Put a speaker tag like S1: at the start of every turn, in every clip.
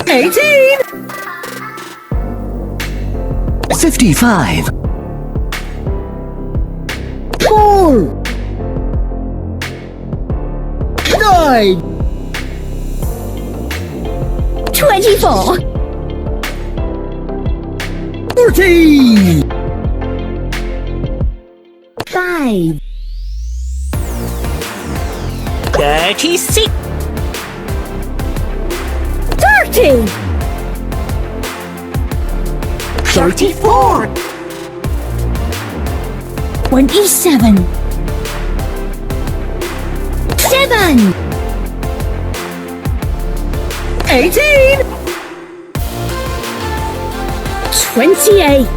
S1: 18!
S2: 55.
S1: 4! 9!
S3: 24.
S1: 14!
S3: 5.
S2: 36.
S3: 30.
S2: 34.
S3: 27. 7.
S1: 18!
S3: 28.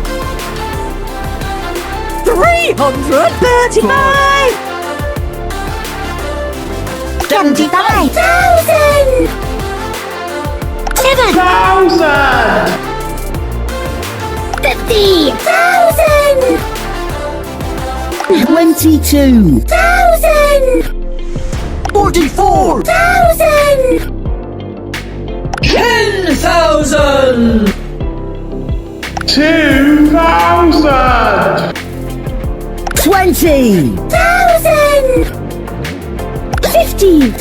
S2: 335.
S3: 75. 7. 50.
S1: 22!
S2: 44. 10,000.
S4: 2,000!
S1: 20!
S3: 50.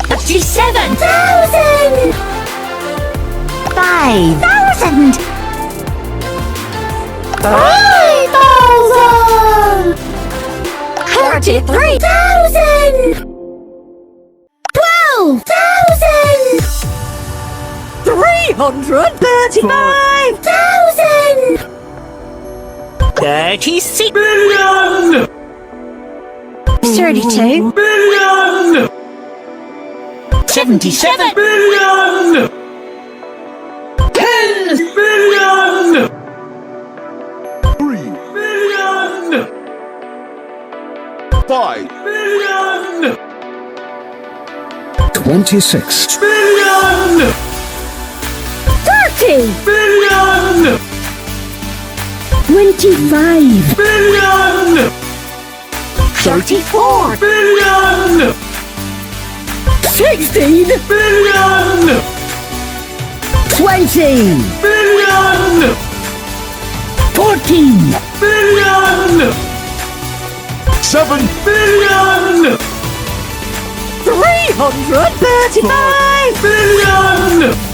S2: 57.
S3: 5,000.
S2: 5,000.
S3: 33,000. 12,000.
S2: 335. 36.
S4: Million!
S3: 32.
S4: Million!
S2: 77.
S4: Million!
S2: 10.
S4: Million!
S5: 3,
S4: Million!
S5: 5,
S4: Million!
S1: 26!
S4: Million!
S3: 30.
S4: Million!
S3: 25.
S4: Million!
S2: 34.
S4: Million!
S1: 16!
S4: Million!
S1: 20!
S4: Million!
S1: 14!
S4: Million!
S5: 7,
S4: Million!
S2: 335.
S4: Million!